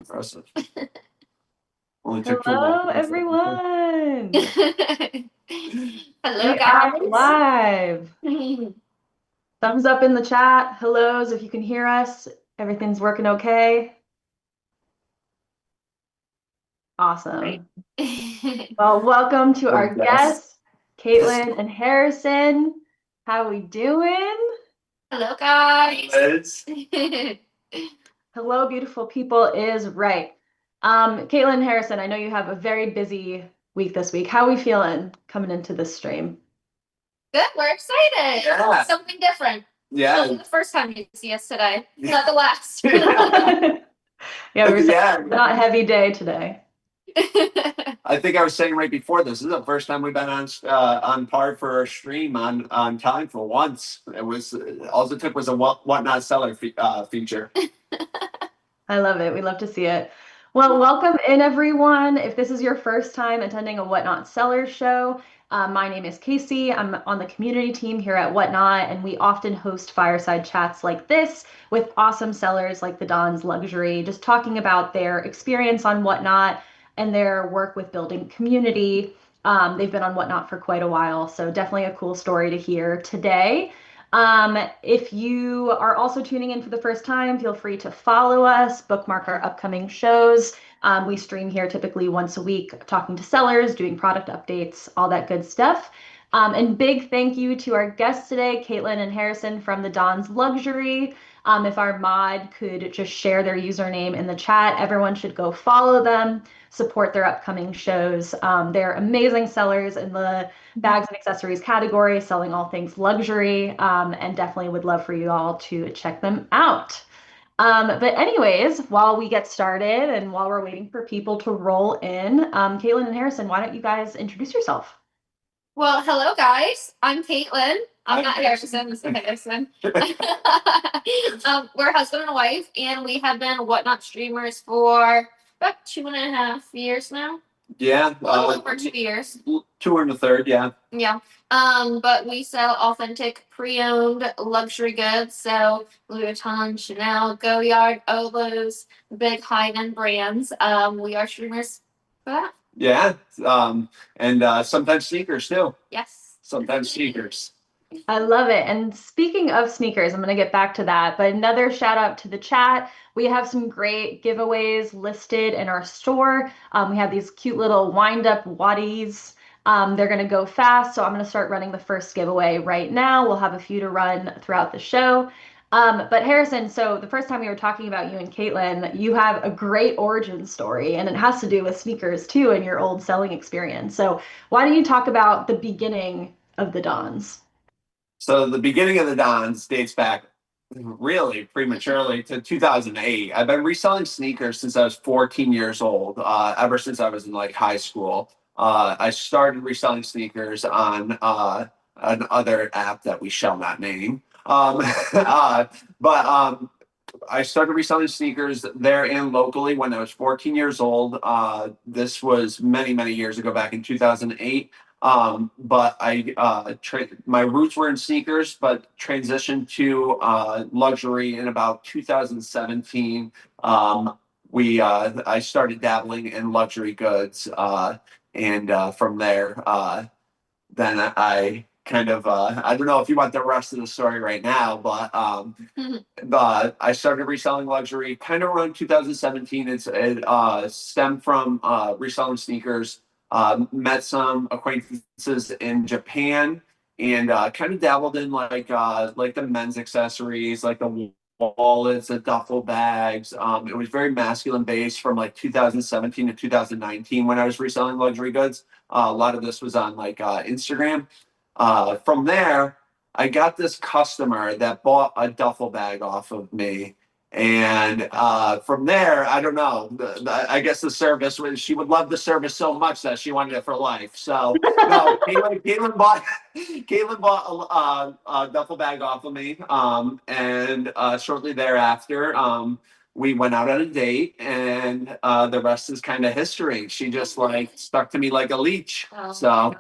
Impressive. Only took too long. Hello, everyone. Hello, We are guys. live. Thumbs up in the chat. Hellos if you can hear us. Everything's working okay. Great. Awesome. Well, welcome to our guests, Caitlin and Harrison. How we doing? Hello, guys. Hello, beautiful people is right. Caitlin and Harrison, I know you have a very busy week this week. How are we feeling coming into this stream? Good. We're excited. Yeah. Something different. Yeah. It'll be the first time you see us today, not the last. Yeah, we were not a heavy day today. I think I was saying right before this is the first time we've been on par for a stream on time for once. It was all it took was a whatnot seller feature. I love it. We love to see it. Well, welcome in, everyone. If this is your first time attending a Whatnot Sellers show, my name is Casey. I'm on the community team here at Whatnot, and we often host fireside chats like this with awesome sellers like the Don's Luxury, just talking about their experience on Whatnot and their work with building community. They've been on Whatnot for quite a while, so definitely a cool story to hear today. If you are also tuning in for the first time, feel free to follow us, bookmark our upcoming shows. We stream here typically once a week, talking to sellers, doing product updates, all that good stuff. And big thank you to our guests today, Caitlin and Harrison from the Don's Luxury. If our mod could just share their username in the chat, everyone should go follow them, support their upcoming shows. They're amazing sellers in the bags and accessories category, selling all things luxury, and definitely would love for you all to check them out. But anyways, while we get started and while we're waiting for people to roll in, Caitlin and Harrison, why don't you guys introduce yourself? Well, hello, guys. I'm Caitlin. I'm not Harrison. This is Harrison. We're husband and wife, and we have been Whatnot streamers for about 2.5 years now. Yeah. A little over 2 years. 2 and a third, yeah. Yeah. But we sell authentic pre-owned luxury goods. So Louis Vuitton, Chanel, Goyard, Olos, big high-end brands. We are streamers for that. Yeah. And sometimes sneakers too. Yes. Sometimes sneakers. I love it. And speaking of sneakers, I'm going to get back to that. But another shout out to the chat. We have some great giveaways listed in our store. We have these cute little wind up waddies. They're going to go fast. So I'm going to start running the first giveaway right now. We'll have a few to run throughout the show. But Harrison, so the first time we were talking about you and Caitlin, you have a great origin story, and it has to do with sneakers too and your old selling experience. So why don't you talk about the beginning of the Dons? So the beginning of the Dons dates back really prematurely to 2008. I've been reselling sneakers since I was 14 years old, ever since I was in like high school. I started reselling sneakers on another app that we shall not name. But I started reselling sneakers there and locally when I was 14 years old. This was many, many years ago, back in 2008. But my roots were in sneakers, but transitioned to luxury in about 2017. I started dabbling in luxury goods, and from there, then I kind of I don't know if you want the rest of the story right now, but I started reselling luxury kind of around 2017. It stemmed from reselling sneakers. Met some acquaintances in Japan and kind of dabbled in like the men's accessories, like the wallets, the duffel bags. It was very masculine based from like 2017 to 2019 when I was reselling luxury goods. A lot of this was on like Instagram. From there, I got this customer that bought a duffel bag off of me. And from there, I don't know. I guess the service was she would love the service so much that she wanted it for life. So no, Caitlin bought a duffel bag off of me, and shortly thereafter, we went out on a date, and the rest is kind of history. She just like stuck to me like a leech. Oh, so.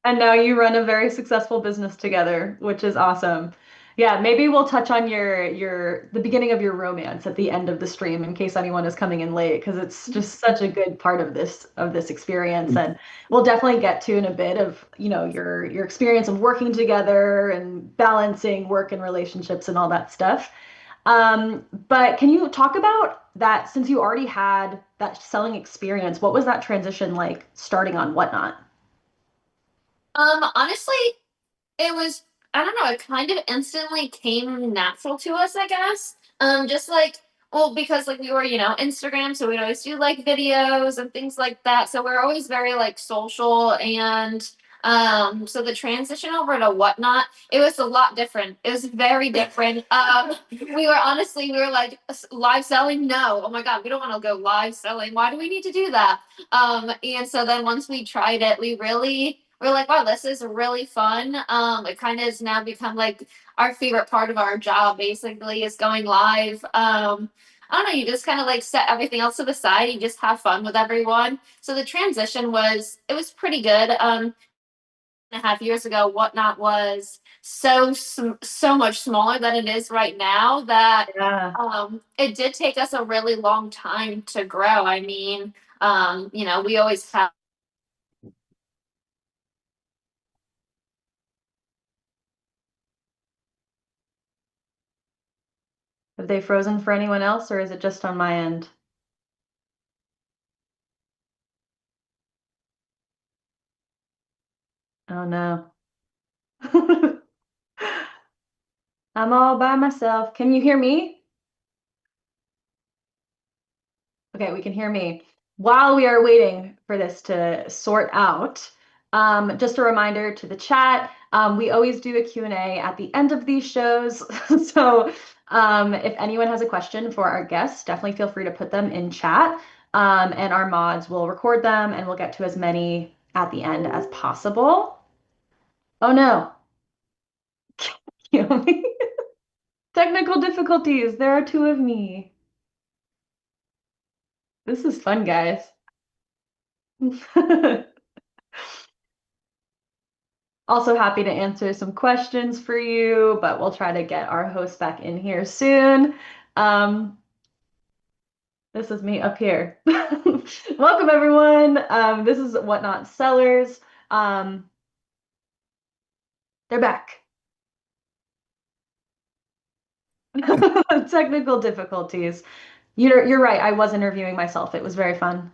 And now you run a very successful business together, which is awesome. Yeah, maybe we'll touch on the beginning of your romance at the end of the stream in case anyone is coming in late because it's just such a good part of this experience. And we'll definitely get to in a bit of, your experience of working together and balancing work and relationships and all that stuff. But can you talk about that since you already had that selling experience? What was that transition like starting on Whatnot? Honestly, it was, I don't know, it kind of instantly came natural to us, I guess. Just like, well, because like we were, Instagram, so we'd always do like videos and things like that. So we're always very like social, and so the transition over to Whatnot, it was a lot different. It was very different. We were like, live selling? No. Oh my God, we don't want to go live selling. Why do we need to do that? And so then once we tried it, we're like, wow, this is really fun. It kind of has now become like our favorite part of our job, basically, is going live. I don't know, you just kind of like set everything else to the side. You just have fun with everyone. So the transition it was pretty good. And a half years ago, Whatnot was so much smaller than it is right now that Yeah. it did take us a really long time to grow. I mean, we always have. Have they frozen for anyone else, or is it just on my end? Oh no. I'm all by myself. Can you hear me? Okay, we can hear me. While we are waiting for this to sort out, just a reminder to the chat, we always do a Q&A at the end of these shows. So if anyone has a question for our guests, definitely feel free to put them in chat. And our mods will record them and we'll get to as many at the end as possible. Oh no. Kill me. Technical difficulties. There are two of me. This is fun, guys. Also happy to answer some questions for you, but we'll try to get our host back in here soon. Um, this is me up here. Welcome, everyone. This is Whatnot Sellers. Um, they're back. Technical difficulties. You're right. I was interviewing myself. It was very fun.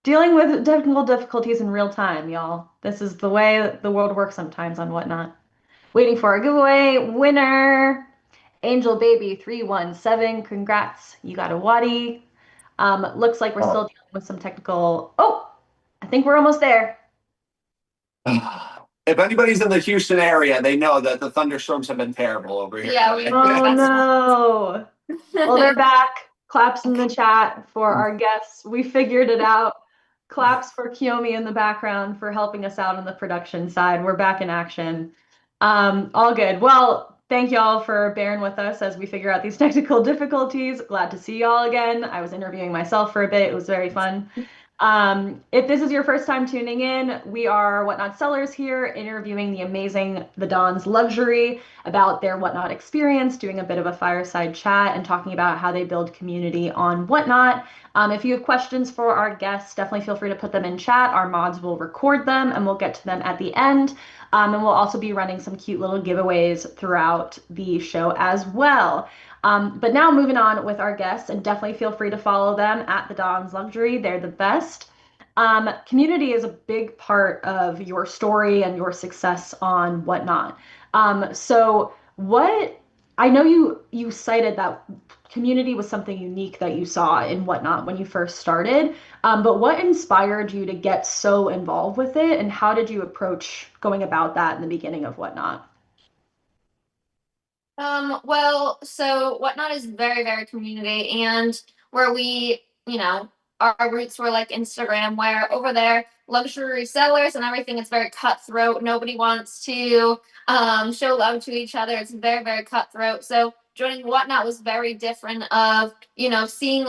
Dealing with technical difficulties in real time, y'all. This is the way the world works sometimes on Whatnot. Waiting for our giveaway winner, Angel Baby 317. Congrats, you got a Waddy. Looks like we're still dealing with some technical. Oh, I think we're almost there. If anybody's in the Houston area, they know that the thunderstorms have been terrible over here. Yeah, we Oh no. Well, they're back. Claps in the chat for our guests. We figured it out. Claps for Kiyomi in the background for helping us out on the production side. We're back in action. All good. Well, thank y'all for bearing with us as we figure out these technical difficulties. Glad to see y'all again. I was interviewing myself for a bit. It was very fun. If this is your first time tuning in, we are Whatnot Sellers here, interviewing the amazing The Don's Luxury about their Whatnot experience, doing a bit of a fireside chat, and talking about how they build community on Whatnot. If you have questions for our guests, definitely feel free to put them in chat. Our mods will record them and we'll get to them at the end. And we'll also be running some cute little giveaways throughout the show as well. But now moving on with our guests, and definitely feel free to follow them at the Don's Luxury. They're the best. Community is a big part of your story and your success on Whatnot. So what I know you cited that community was something unique that you saw in Whatnot when you first started. But what inspired you to get so involved with it, and how did you approach going about that in the beginning of Whatnot? Well, so Whatnot is very, very community, and where our roots were like Instagram, where over there, luxury sellers and everything, it's very cutthroat. Nobody wants to show love to each other. It's very, very cutthroat. So joining Whatnot was very different of, seeing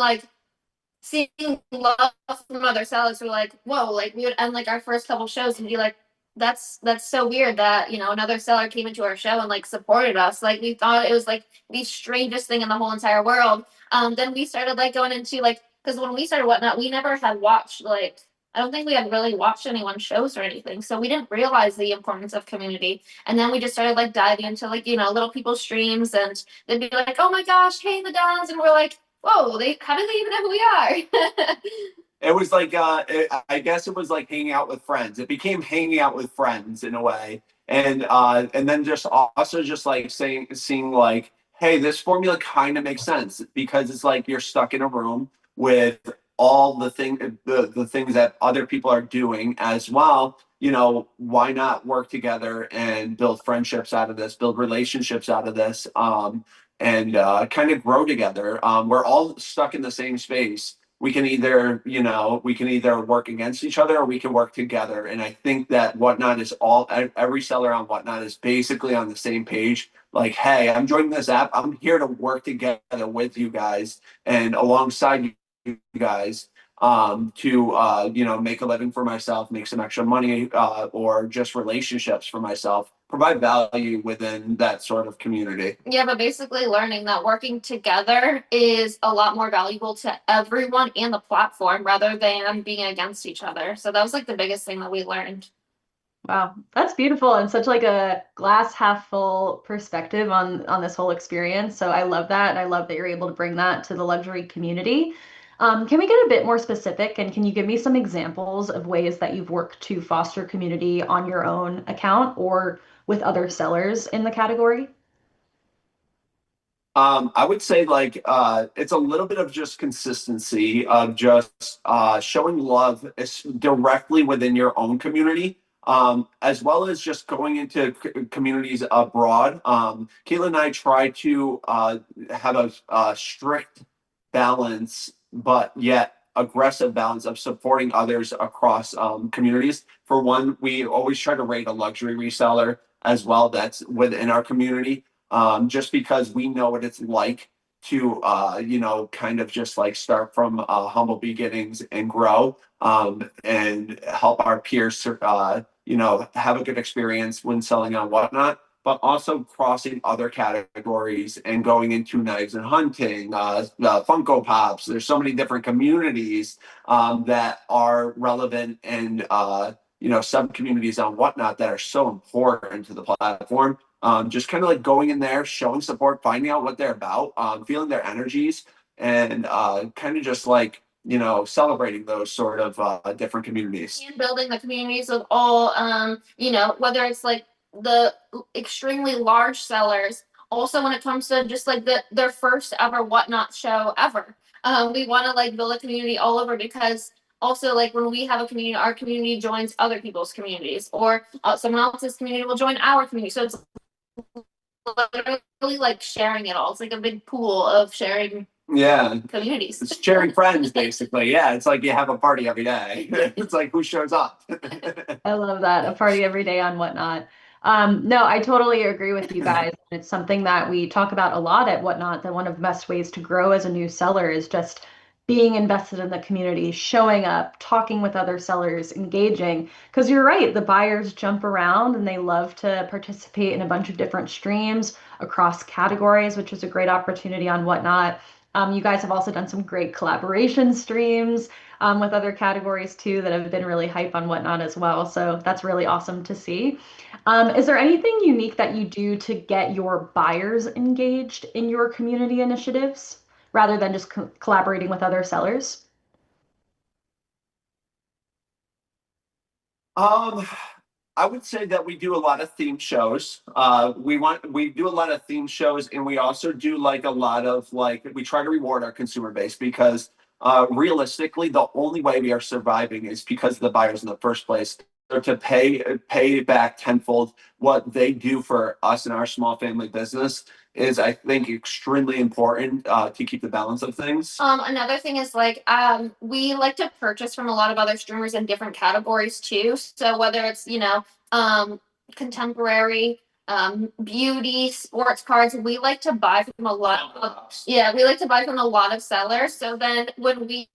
love from other sellers who were like, whoa, like we would end like our first couple shows and be like, that's so weird that another seller came into our show and like supported us. Like we thought it was like the strangest thing in the whole entire world. Then we started like going into like, because when we started Whatnot, we never had watched like, I don't think we had really watched anyone's shows or anything, so we didn't realize the importance of community. And then we just started like diving into like little people's streams, and they'd be like, "Oh my gosh, hey the Dons," and we're like, "Whoa, how do they even know who we are?" It was like I guess it was like hanging out with friends. It became hanging out with friends in a way, and then just also just like seeing like, hey, this formula kind of makes sense because it's like you're stuck in a room with all the things that other people are doing as well. Why not work together and build friendships out of this, build relationships out of this, and kind of grow together. We're all stuck in the same space. We can either work against each other or we can work together. And I think that Whatnot is every seller on Whatnot is basically on the same page. Like, hey, I'm joining this app. I'm here to work together with you guys and alongside you guys, to make a living for myself, make some extra money, or just relationships for myself, provide value within that sort of community. Yeah, but basically learning that working together is a lot more valuable to everyone and the platform rather than being against each other. So that was like the biggest thing that we learned. Wow, that's beautiful and such like a glass half full perspective on this whole experience. So I love that, and I love that you're able to bring that to the luxury community. Can we get a bit more specific, and can you give me some examples of ways that you've worked to foster community on your own account or with other sellers in the category? I would say like it's a little bit of just consistency of just showing love directly within your own community, as well as just going into communities abroad. Caitlin and I try to have a strict balance, but yet aggressive balance of supporting others across communities. For one, we always try to rate a luxury reseller as well that's within our community, just because we know what it's like to kind of just like start from humble beginnings and grow, and help our peers have a good experience when selling on Whatnot, but also crossing other categories and going into knives and hunting, Funko Pops. There's so many different communities that are relevant, and sub communities on Whatnot that are so important to the platform. Just kind of like going in there, showing support, finding out what they're about, feeling their energies, and kind of just like celebrating those sort of different communities. And building the communities of all, whether it's like the extremely large sellers, also when it comes to just like their first ever Whatnot show ever. We want to like build a community all over, because also like when we have a community, our community joins other people's communities, or someone else's community will join our community. So it's literally like sharing it all. It's like a big pool of sharing Yeah, communities. it's sharing friends basically. Yeah, it's like you have a party every day. It's like who shows up. I love that. A party every day on Whatnot. No, I totally agree with you guys. It's something that we talk about a lot at Whatnot, that one of the best ways to grow as a new seller is just being invested in the community, showing up, talking with other sellers, engaging. Because you're right, the buyers jump around and they love to participate in a bunch of different streams across categories, which is a great opportunity on Whatnot. You guys have also done some great collaboration streams with other categories too that have been really hype on Whatnot as well. So that's really awesome to see. Is there anything unique that you do to get your buyers engaged in your community initiatives rather than just collaborating with other sellers? Um, I would say that we do a lot of theme shows. We do a lot of theme shows, and we also do like a lot of like we try to reward our consumer base because realistically, the only way we are surviving is because of the buyers in the first place. So to pay back tenfold what they do for us and our small family business is, I think, extremely important to keep the balance of things. Another thing is like we like to purchase from a lot of other streamers in different categories too. So whether it's contemporary, beauty, sports cards, we like to buy from a lot of, yeah, we like to buy from a lot of sellers. So then when we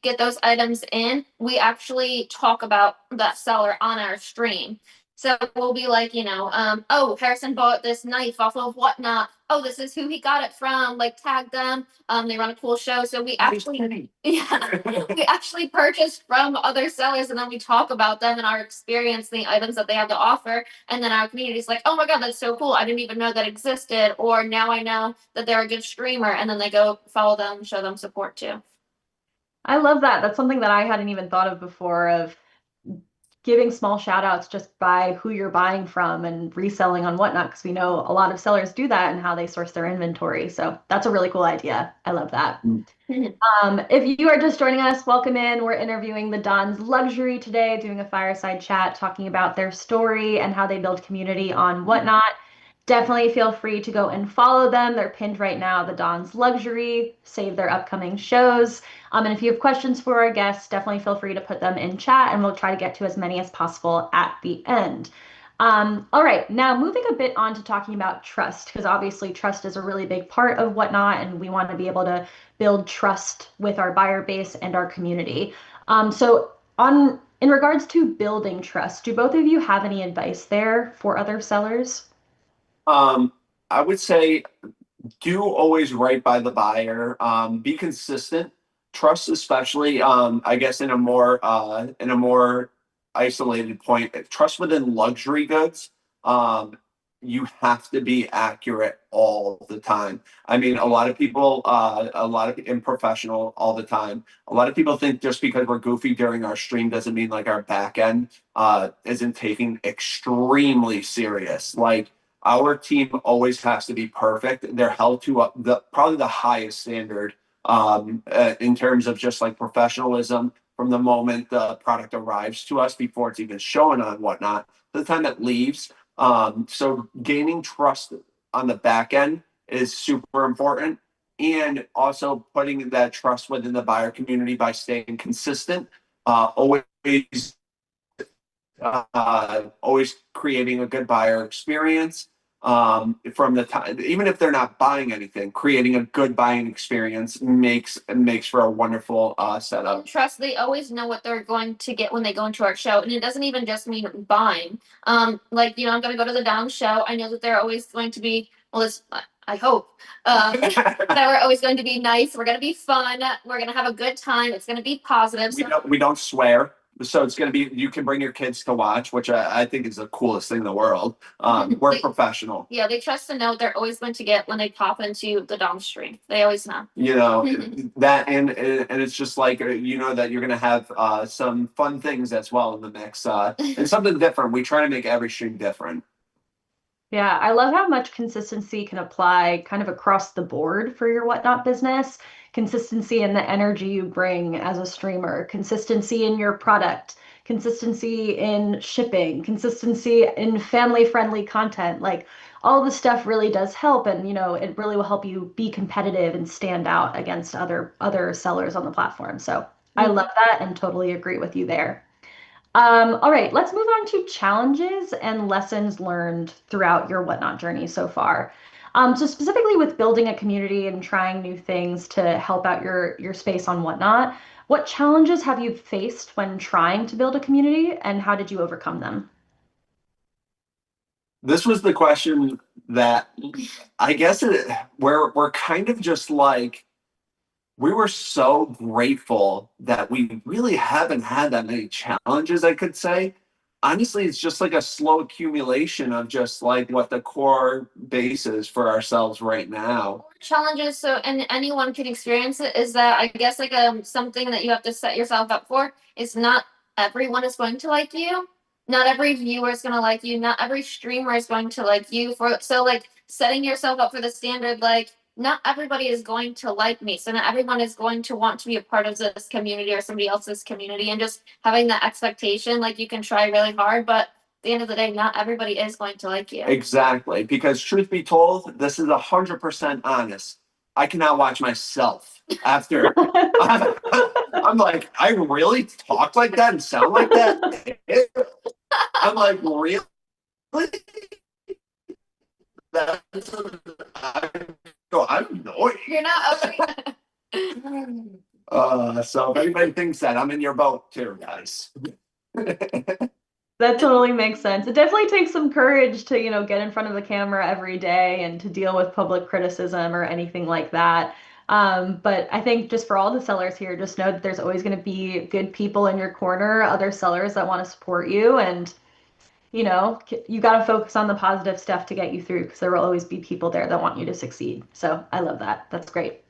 get those items in, we actually talk about that seller on our stream. So we'll be like, oh, Harrison bought this knife off of Whatnot. Oh, this is who he got it from. Like, tag them. They run a cool show. So we actually, yeah, we actually purchased from other sellers, and then we talk about them and our experience, the items that they have to offer. And then our community is like, oh my God, that's so cool. I didn't even know that existed. Or now I know that they're a good streamer. And then they go follow them, show them support too. I love that. That's something that I hadn't even thought of before, of giving small shout outs just by who you're buying from and reselling on Whatnot, because we know a lot of sellers do that and how they source their inventory. So that's a really cool idea. I love that. If you are just joining us, welcome in. We're interviewing the Don's Luxury today, doing a fireside chat, talking about their story and how they build community on Whatnot. Definitely feel free to go and follow them. They're pinned right now, the Don's Luxury, save their upcoming shows. And if you have questions for our guests, definitely feel free to put them in chat and we'll try to get to as many as possible at the end. All right, now moving a bit on to talking about trust, because obviously trust is a really big part of Whatnot, and we want to be able to build trust with our buyer base and our community. So in regards to building trust, do both of you have any advice there for other sellers? I would say do always right by the buyer. Be consistent. Trust, especially, I guess, in a more isolated point. Trust within luxury goods. Um, you have to be accurate all the time. I mean, a lot of in professional all the time. A lot of people think just because we're goofy during our stream doesn't mean like our back end isn't taking extremely serious. Like our team always has to be perfect. They're held to probably the highest standard in terms of just like professionalism from the moment the product arrives to us before it's even shown on Whatnot to the time it leaves. So gaining trust on the back end is super important. And also putting that trust within the buyer community by staying consistent, always always creating a good buyer experience from the time, even if they're not buying anything, creating a good buying experience makes for a wonderful setup. Trust, they always know what they're going to get when they go into our show, and it doesn't even just mean buying. Like, I'm going to go to the Dom show. I know that they're always going to be, well, this, I hope that we're always going to be nice. We're going to be fun. We're going to have a good time. It's going to be positive. We don't swear. So it's going to be, you can bring your kids to watch, which I think is the coolest thing in the world. We're professional. Yeah, they trust to know they're always going to get when they pop into the Dom stream. They always know. That and it's just like, that you're going to have some fun things as well in the mix. And something different. We try to make every stream different. Yeah, I love how much consistency can apply kind of across the board for your Whatnot business. Consistency in the energy you bring as a streamer, consistency in your product, consistency in shipping, consistency in family-friendly content. Like all the stuff really does help, and it really will help you be competitive and stand out against other sellers on the platform. So I love that and totally agree with you there. All right, let's move on to challenges and lessons learned throughout your Whatnot journey so far. So specifically with building a community and trying new things to help out your space on Whatnot, what challenges have you faced when trying to build a community, and how did you overcome them? This was the question that I guess we're kind of just like, we were so grateful that we really haven't had that many challenges, I could say. Honestly, it's just like a slow accumulation of just like what the core base is for ourselves right now. Challenges, so and anyone can experience it, is that I guess like something that you have to set yourself up for is not everyone is going to like you. Not every viewer is going to like you. Not every streamer is going to like you. So like setting yourself up for the standard, like not everybody is going to like me. So not everyone is going to want to be a part of this community or somebody else's community, and just having that expectation, like you can try really hard, but at the end of the day, not everybody is going to like you. Exactly. Because truth be told, this is 100% honest. I cannot watch myself after. I'm like, I really talk like that and sound like that? I'm like, really? That's, I'm annoying. You're not okay. So if anybody thinks that, I'm in your boat too, guys. That totally makes sense. It definitely takes some courage to, get in front of the camera every day and to deal with public criticism or anything like that. But I think just for all the sellers here, just know that there's always going to be good people in your corner, other sellers that want to support you, and you got to focus on the positive stuff to get you through because there will always be people there that want you to succeed. So I love that. That's great.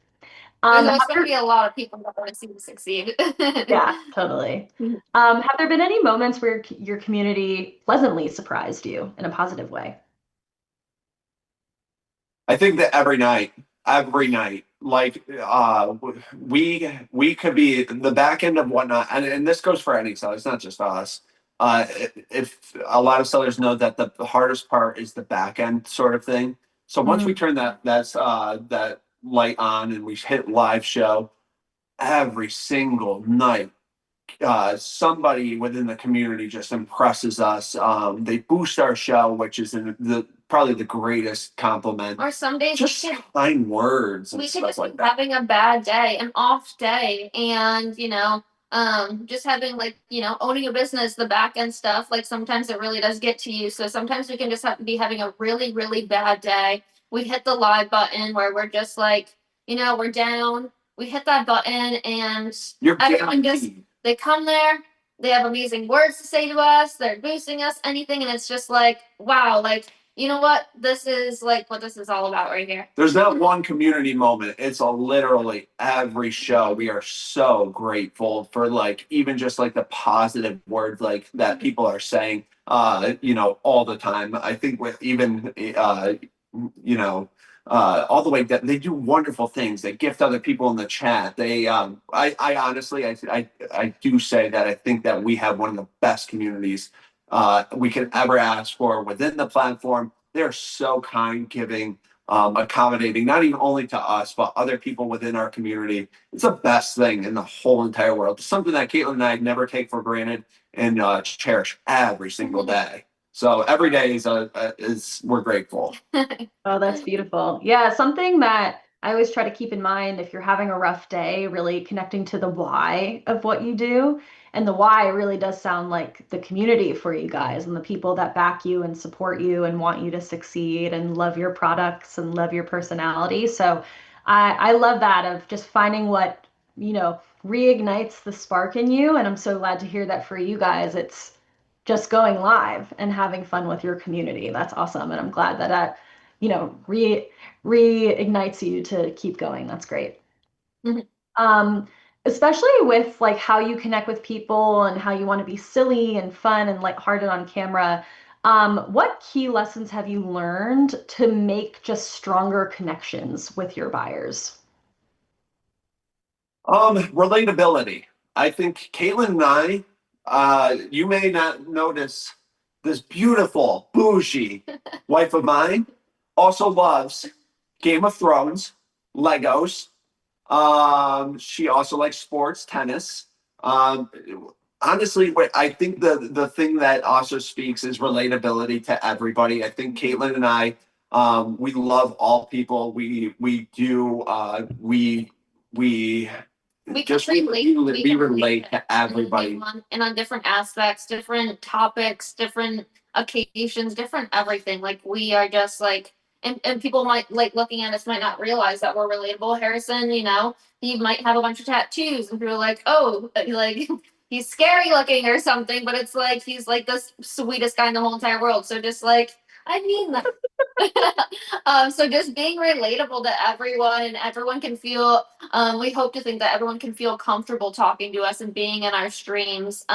There's Um, always going to be a lot of people that want to see you succeed. yeah, totally. Have there been any moments where your community pleasantly surprised you in a positive way? I think that every night, like we could be the back end of whatnot, and this goes for any seller. It's not just us. If a lot of sellers know that the hardest part is the back end sort of thing. So once we Mm. turn that light on and we hit live show every single night, somebody within the community just impresses us. They boost our show, which is probably the greatest compliment. Or some days Just kind words and we could stuff just like be that. having a bad day, an off day, and just having owning a business, the back end stuff. Like sometimes it really does get to you. So sometimes we can just have to be having a really really bad day. We hit the live button where we're just like, we're down. We hit that button and You're everyone just guaranteed. they come there. They have amazing words to say to us. They're boosting us, anything, and it's just like, wow, like you know what? This is like what this is all about right here. There's not one community moment. It's a literally every show. We are so grateful for like even just like the positive words like that people are saying all the time. I think with even you know all the way that they do wonderful things. They gift other people in the chat. I honestly I do say that I think that we have one of the best communities we could ever ask for within the platform. They're so kind, giving, accommodating, not even only to us, but other people within our community. It's the best thing in the whole entire world. It's something that Caitlin and I never take for granted and cherish every single day. So every day is we're grateful. Oh, that's beautiful. Yeah, something that I always try to keep in mind if you're having a rough day, really connecting to the why of what you do. And the why really does sound like the community for you guys and the people that back you and support you and want you to succeed and love your products and love your personality. So I love that of just finding what, reignites the spark in you. And I'm so glad to hear that for you guys. It's just going live and having fun with your community. That's awesome. And I'm glad that reignites you to keep going. That's great. Mhm. Um, Especially with like how you connect with people and how you want to be silly and fun and lighthearted on camera. What key lessons have you learned to make just stronger connections with your buyers? Relatability. I think Caitlin and I, you may not notice this beautiful, bougie wife of mine also loves Game of Thrones, Legos. She also likes sports, tennis. Um, Honestly, I think the thing that also speaks is relatability to everybody. I think Caitlin and I, we love all people. We do we We just can relate. we relate to everybody. And on different aspects, different topics, different occasions, different everything. Like we are just like, and people might like looking at us might not realize that we're relatable. Harrison, he might have a bunch of tattoos, and people are like, oh, like he's scary looking or something, but it's like he's like the sweetest guy in the whole entire world. So just like, I mean that. So just being relatable to everyone and everyone can feel we hope to think that everyone can feel comfortable talking to us and being in our streams.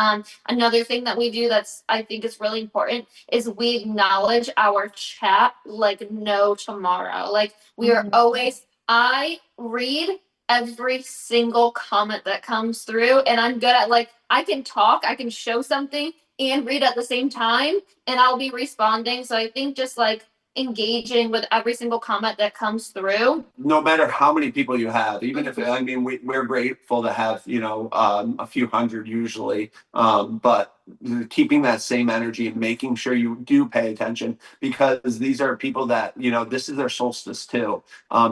Another thing that we do that's I think is really important is we acknowledge our chat like no tomorrow. Like we are always I read every single comment that comes through and I'm good at like I can talk, I can show something and read at the same time and I'll be responding. So I think just like engaging with every single comment that comes through. No matter how many people you have, even if I mean we're grateful to have a few hundred usually, but keeping that same energy and making sure you do pay attention because these are people that this is their solstice too,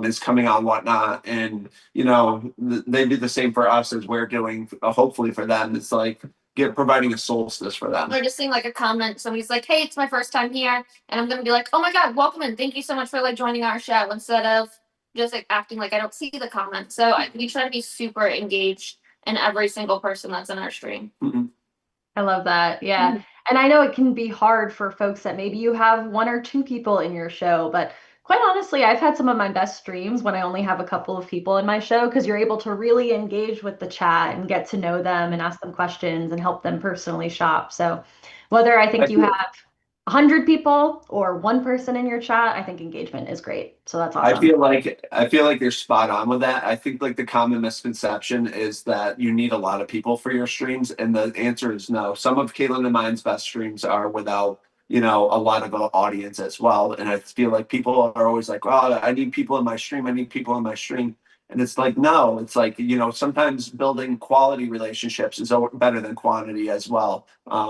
is coming on whatnot, and they do the same for us as we're doing. Hopefully for them, it's like providing a solstice for them. Or just seeing like a comment, somebody's like, "Hey, it's my first time here," and I'm gonna be like, "Oh my god, welcome in! Thank you so much for like joining our show," instead of just like acting like I don't see the comment. So we try to be super engaged in every single person that's in our stream. Mm-hmm. I love that. Yeah. And I know it can be hard for folks that maybe you have one or two people in your show, but quite honestly, I've had some of my best streams when I only have a couple of people in my show because you're able to really engage with the chat and get to know them and ask them questions and help them personally shop. So whether I think you have 100 people or one person in your chat, I think engagement is great. So that's awesome. I feel like you're spot on with that. I think like the common misconception is that you need a lot of people for your streams, and the answer is no. Some of Caitlin and mine's best streams are without, a lot of audience as well. And I feel like people are always like, "Oh, I need people in my stream. I need people in my stream." And it's like, no, it's like, sometimes building quality relationships is better than quantity as well.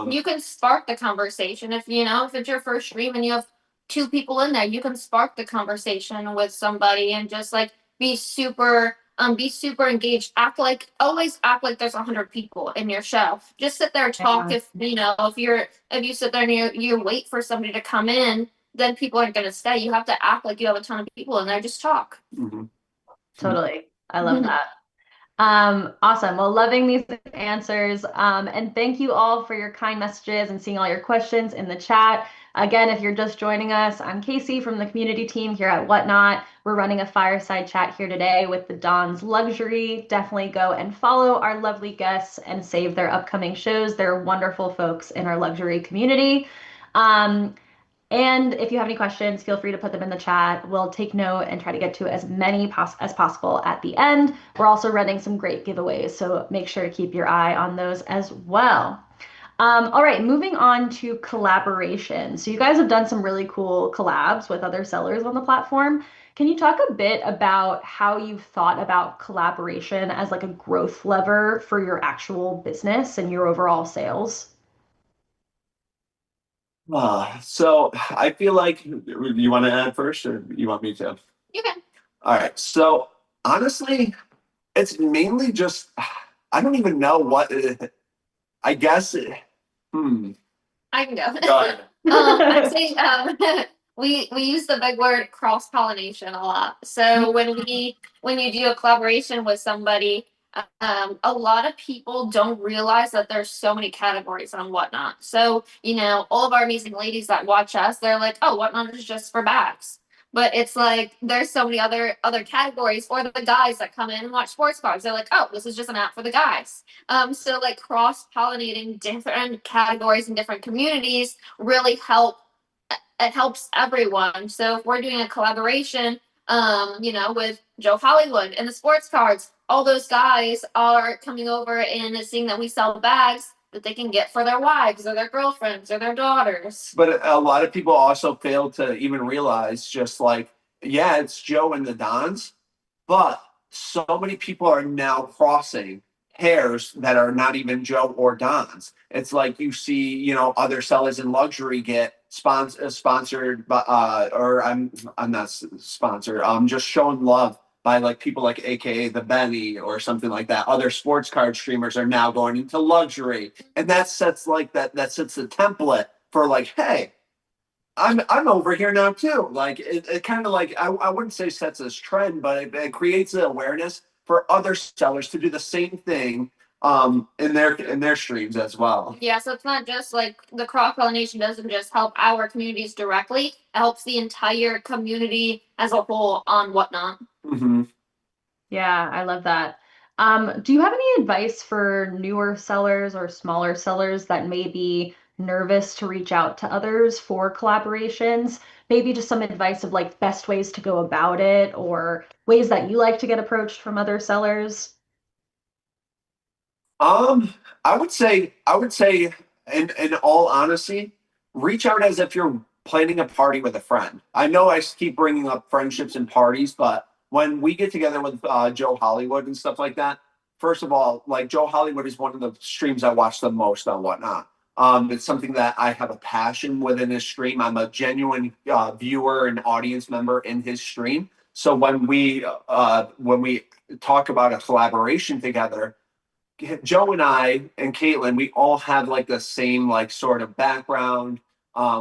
You can spark the conversation if it's your first stream and you have two people in there. You can spark the conversation with somebody and just like be super engaged. Always act like there's 100 people in your show. Just sit there and talk. Yeah. If you sit there and you wait for somebody to come in, then people aren't going to stay. You have to act like you have a ton of people in there. Just talk. Mm-hmm. Totally. I love that. Awesome. Well, loving these answers. And thank you all for your kind messages and seeing all your questions in the chat. Again, if you're just joining us, I'm Casey from the community team here at Whatnot. We're running a fireside chat here today with the Don's Luxury. Definitely go and follow our lovely guests and save their upcoming shows. They're wonderful folks in our luxury community. And if you have any questions, feel free to put them in the chat. We'll take note and try to get to as many as possible at the end. We're also running some great giveaways, so make sure to keep your eye on those as well. All right, moving on to collaboration. So you guys have done some really cool collabs with other sellers on the platform. Can you talk a bit about how you've thought about collaboration as like a growth lever for your actual business and your overall sales? So I feel like you want to add first, or you want me to? You can. All right. So honestly, it's mainly just I don't even know what. I guess. I can go. Go ahead. I'd say we use the big word cross pollination a lot. So when you do a collaboration with somebody, a lot of people don't realize that there's so many categories on Whatnot. So all of our amazing ladies that watch us, they're like, "Oh, Whatnot is just for bags." But it's like there's so many other categories, or the guys that come in and watch sports cars. They're like, "Oh, this is just an app for the guys." So like cross pollinating different categories and different communities really it helps everyone. So if we're doing a collaboration, with Joe Hollywood and the sports cards, all those guys are coming over and seeing that we sell bags that they can get for their wives or their girlfriends or their daughters. But a lot of people also fail to even realize, just like, yeah, it's Joe and the Dons, but so many people are now crossing hairs that are not even Joe or Don's. It's like you see, other sellers in luxury get sponsored by, or I'm not sponsored. Just showing love by like people like AKA the Benny or something like that. Other sports card streamers are now going into luxury, and that sets like that sets the template for like, hey, I'm over here now too. Like it kind of like I wouldn't say sets this trend, but it creates the awareness for other sellers to do the same thing in their streams as well. Yeah, so it's not just like the cross pollination doesn't just help our communities directly; it helps the entire community as a whole on Whatnot. Mm-hmm. Yeah, I love that. Do you have any advice for newer sellers or smaller sellers that may be nervous to reach out to others for collaborations? Maybe just some advice of like best ways to go about it or ways that you like to get approached from other sellers? I would say, in all honesty, reach out as if you're planning a party with a friend. I know I keep bringing up friendships and parties, but when we get together with Joe Hollywood and stuff like that, first of all, like Joe Hollywood is one of the streams I watch the most on Whatnot. It's something that I have a passion within his stream. I'm a genuine viewer and audience member in his stream. So when we talk about a collaboration together, Joe and I and Caitlin, we all have like the same like sort of background.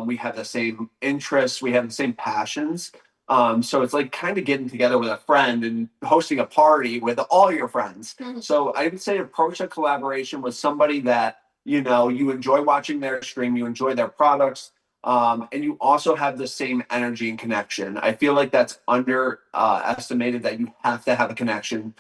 We have the same interests. We have the same passions. So it's like kind of getting together with a friend and hosting a party with all your friends. So I would say approach a collaboration with somebody that you enjoy watching their stream, you enjoy their products, and you also have the same energy and connection. I feel like that's estimated that you have to have a connection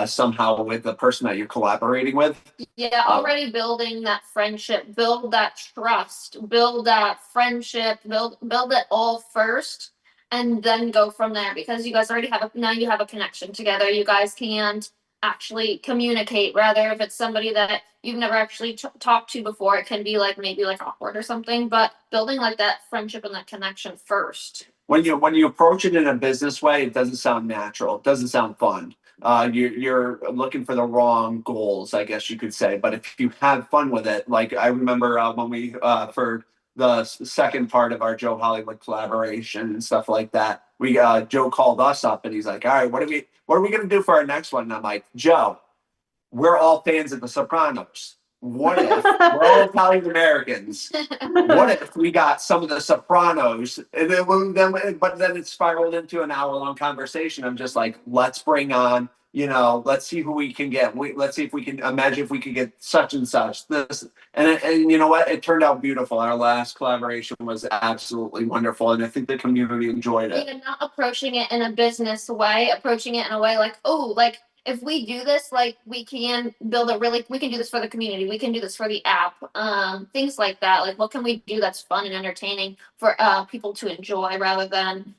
somehow with the person that you're collaborating with. Yeah, already building that friendship, build that trust, build that friendship, build it all first, and then go from there. Because you guys already now you have a connection together. You guys can actually communicate. Rather, if it's somebody that you've never actually talked to before, it can be like maybe like awkward or something. But building like that friendship and that connection first. When you approach it in a business way, it doesn't sound natural. It doesn't sound fun. You're looking for the wrong goals, I guess you could say. But if you have fun with it, like I remember when we for the second part of our Joe Hollywood collaboration and stuff like that, we Joe called us up and he's like, "All right, what are we gonna do for our next one?" And I'm like, "Joe, we're all fans of The Sopranos. What if we're all Italian Americans? What if we got some of The Sopranos?" And but then it spiraled into an hour-long conversation. I'm just like, let's bring on, let's see who we can get. Let's see if we can imagine if we could get such and such. This and you know what? It turned out beautiful. Our last collaboration was absolutely wonderful, and I think the community enjoyed it. Even not approaching it in a business way, approaching it in a way like, oh, like if we do this, like we can we can do this for the community, we can do this for the app, things like that. Like what can we do that's fun and entertaining for people to enjoy rather than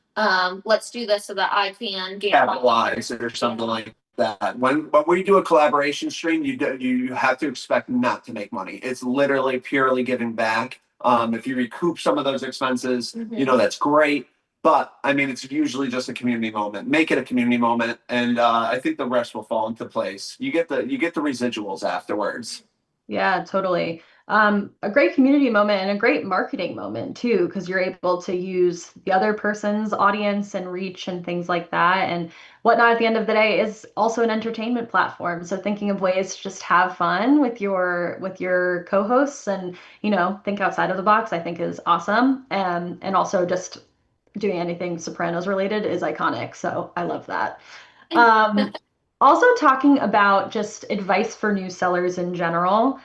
let's do this so that I can get capitalize or something like that. When we do a collaboration stream, you have to expect not to make money. It's literally purely giving back. If you recoup some of those expenses, that's great. But I mean, it's usually just a community moment. Make it a community moment, and I think the rest will fall into place. You get the residuals afterwards. Yeah, totally. A great community moment and a great marketing moment too, because you're able to use the other person's audience and reach and things like that. And Whatnot at the end of the day is also an entertainment platform. So thinking of ways to just have fun with your co-hosts and think outside of the box, I think is awesome. And also just doing anything Sopranos related is iconic. So I love that. Um, Also talking about just advice for new sellers in general.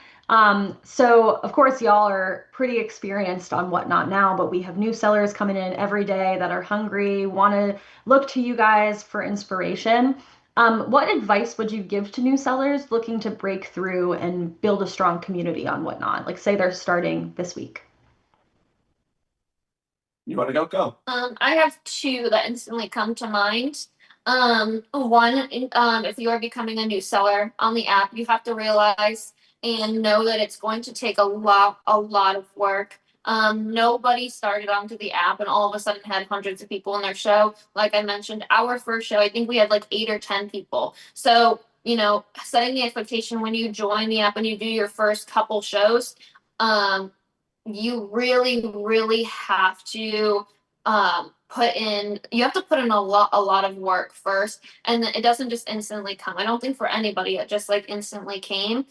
So of course y'all are pretty experienced on Whatnot now, but we have new sellers coming in every day that are hungry, want to look to you guys for inspiration. What advice would you give to new sellers looking to break through and build a strong community on Whatnot? Like say they're starting this week. You want to go? Go. I have two that instantly come to mind. One, if you are becoming a new seller on the app, you have to realize and know that it's going to take a lot of work. Nobody started onto the app and all of a sudden had hundreds of people in their show. Like I mentioned, our first show, I think we had like 8 or 10 people. So, setting the expectation when you join the app and you do your first couple shows, you really have to put in a lot of work first, and it doesn't just instantly come. I don't think for anybody it just like instantly came.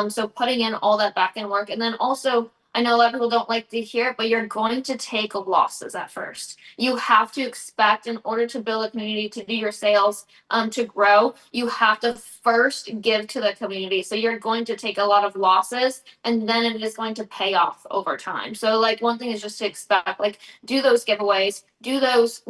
So putting in all that back end work, and then also I know a lot of people don't like to hear it, but you're going to take losses at first. You have to expect, in order to build a community, to do your sales, to grow, you have to first give to the community. So you're going to take a lot of losses, and then it is going to pay off over time. So like one thing is just to expect, like do those giveaways, do those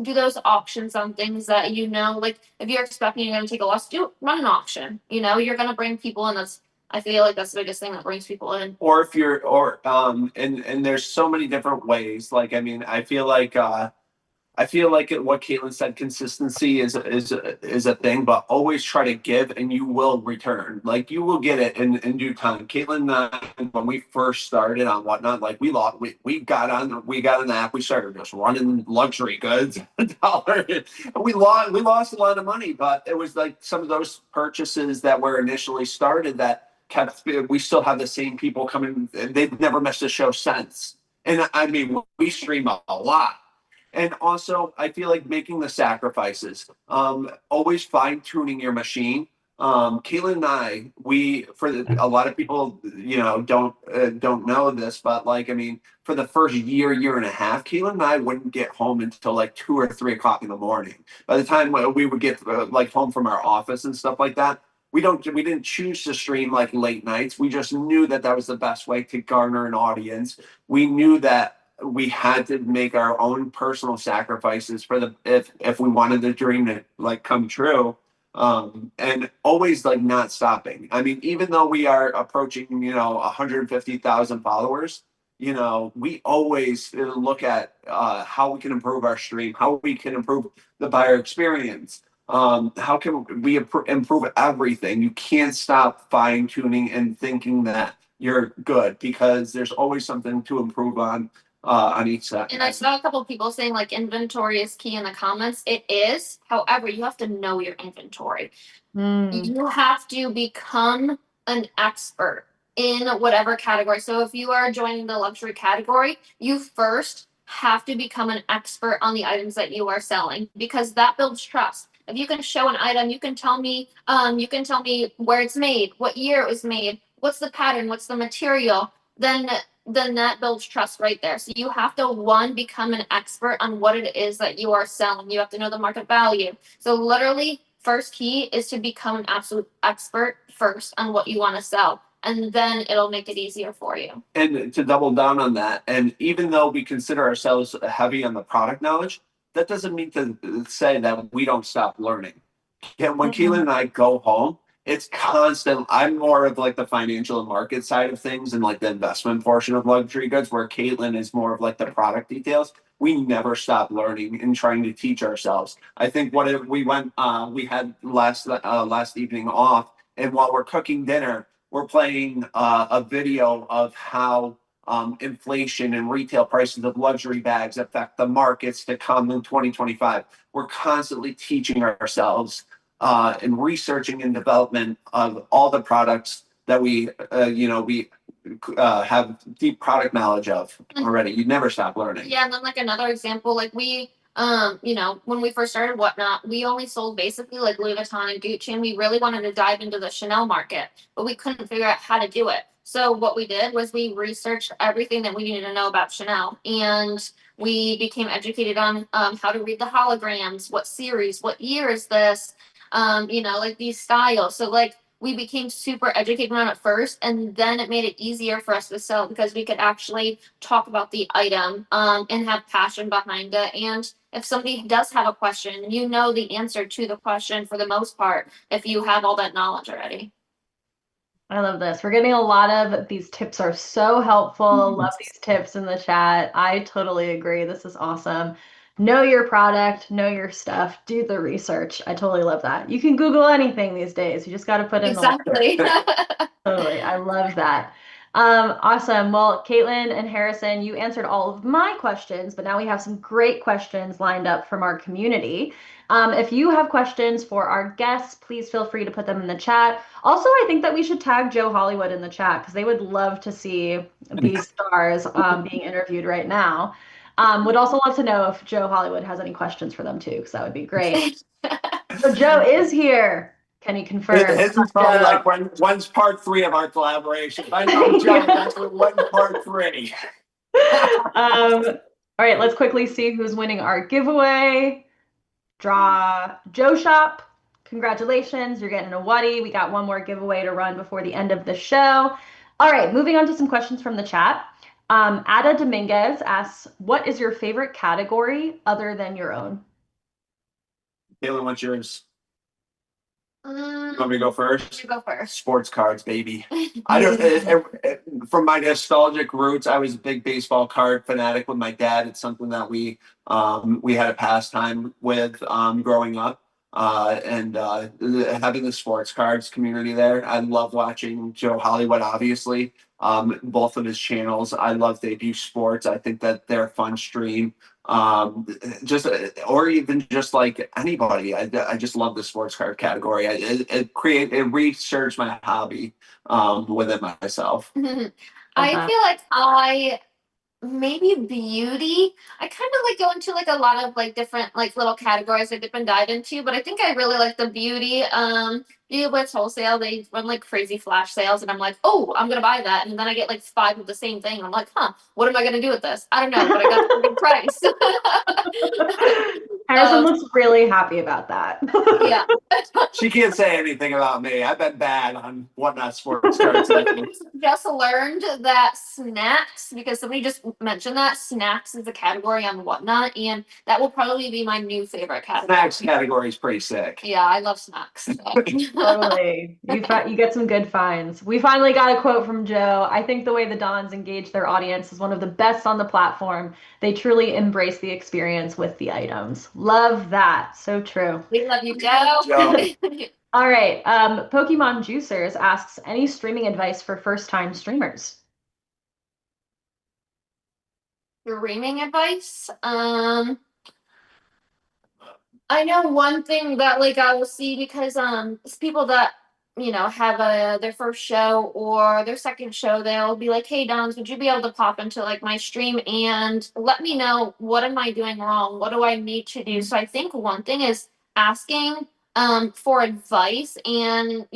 auctions on things that like if you're expecting you're going to take a loss, run an auction. You're going to bring people in. I feel like that's the biggest thing that brings people in. Or if you're and there's so many different ways. Like I mean, I feel like what Caitlin said, consistency is a thing, but always try to give, and you will return. Like you will get it in due time. Caitlin and I, when we first started on Whatnot, like we got an app. We started just running luxury goods, dollar. We lost a lot of money, but it was like some of those purchases that were initially started that kept. We still have the same people coming. They've never missed a show since. And I mean, we stream a lot. And also, I feel like making the sacrifices, always fine tuning your machine. Caitlin and I, a lot of people, don't know this, but like, I mean, for the first year and a half, Caitlin and I wouldn't get home until like 2 or 3 o'clock in the morning. By the time we would get like home from our office and stuff like that, we didn't choose to stream like late nights. We just knew that that was the best way to garner an audience. We knew that we had to make our own personal sacrifices for if we wanted the dream to like come true, and always like not stopping. I mean, even though we are approaching, 150,000 followers, we always look at how we can improve our stream, how we can improve the buyer experience. How can we improve everything? You can't stop fine tuning and thinking that you're good, because there's always something to improve on each side. And I saw a couple of people saying like inventory is key in the comments. It is. However, you have to know your inventory. You have to become an expert in whatever category. So if you are joining the luxury category, you first have to become an expert on the items that you are selling, because that builds trust. If you can show an item, you can tell me where it's made, what year it was made, what's the pattern, what's the material, then that builds trust right there. So you have to, one, become an expert on what it is that you are selling. You have to know the market value. So literally, first key is to become an absolute expert first on what you want to sell, and then it'll make it easier for you. And to double down on that, and even though we consider ourselves heavy on the product knowledge, that doesn't mean to say that we don't stop learning. Yeah, when Keelan and I go home, it's constant. I'm more of like the financial and market side of things and like the investment portion of luxury goods, where Caitlin is more of like the product details. We never stop learning and trying to teach ourselves. I think what if we had last evening off, and while we're cooking dinner, we're playing a video of how inflation and retail prices of luxury bags affect the markets to come in 2025. We're constantly teaching ourselves and researching and development of all the products that we have deep product knowledge of already. You never stop learning. Yeah, and then like another example, like we, when we first started Whatnot, we only sold basically like Louis Vuitton and Gucci, and we really wanted to dive into the Chanel market, but we couldn't figure out how to do it. So what we did was we researched everything that we needed to know about Chanel, and we became educated on how to read the holograms, what series, what year is this, like these styles. So like we became super educated on it first, and then it made it easier for us to sell, because we could actually talk about the item and have passion behind it. And if somebody does have a question, you know the answer to the question for the most part if you have all that knowledge already. I love this. We're getting a lot of these tips are so helpful. Love these tips in the chat. I totally agree. This is awesome. Know your product, know your stuff, do the research. I totally love that. You can Google anything these days. You just got to put in the work. Exactly. Totally. I love that. Awesome. Well, Caitlin and Harrison, you answered all of my questions, but now we have some great questions lined up from our community. If you have questions for our guests, please feel free to put them in the chat. Also, I think that we should tag Joe Hollywood in the chat, because they would love to see these stars being interviewed right now. Would also love to know if Joe Hollywood has any questions for them too, because that would be great. So Joe is here. Can you confirm? His is probably like when's part 3 of our collaboration. I know Joe, that's when part 3. All right, let's quickly see who's winning our giveaway. Draw Joe Shop. Congratulations, you're getting a Whatty. We got one more giveaway to run before the end of the show. All right, moving on to some questions from the chat. Ada Dominguez asks, what is your favorite category other than your own? Caitlin, what's yours? You want me to go first? You go first. Sports cards, baby. I don't. From my nostalgic roots, I was a big baseball card fanatic with my dad. It's something that we had a pastime with growing up, and having the sports cards community there. I love watching Joe Hollywood, obviously. Both of his channels. I love Debut Sports. I think that they're a fun stream. Or even just like anybody. I just love the sports card category. It researched my hobby within myself. I feel like I maybe beauty. I kind of like go into like a lot of like different like little categories I dip and dive into, but I think I really like the beauty. Beauty Blitz wholesale, they run like crazy flash sales, and I'm like, oh, I'm gonna buy that, and then I get like 5 of the same thing, and I'm like, huh, what am I gonna do with this? I don't know, but I got a good price. Harrison looks really happy about that. Yeah. She can't say anything about me. I've been bad on Whatnot sports cards lately. Just learned that snacks, because somebody just mentioned that snacks is a category on Whatnot, and that will probably be my new favorite category. Snacks category is pretty sick. Yeah, I love snacks. Totally. You get some good finds. We finally got a quote from Joe. I think the way the Dons engage their audience is one of the best on the platform. They truly embrace the experience with the items. Love that. So true. We love you, Joe. All right. Pokemon Juicers asks, any streaming advice for first-time streamers? Streaming advice. I know one thing that like I will see, because it's people that have their first show or their second show, they'll be like, hey Dons, would you be able to pop into like my stream and let me know what am I doing wrong, what do I need to do? So I think one thing is asking for advice and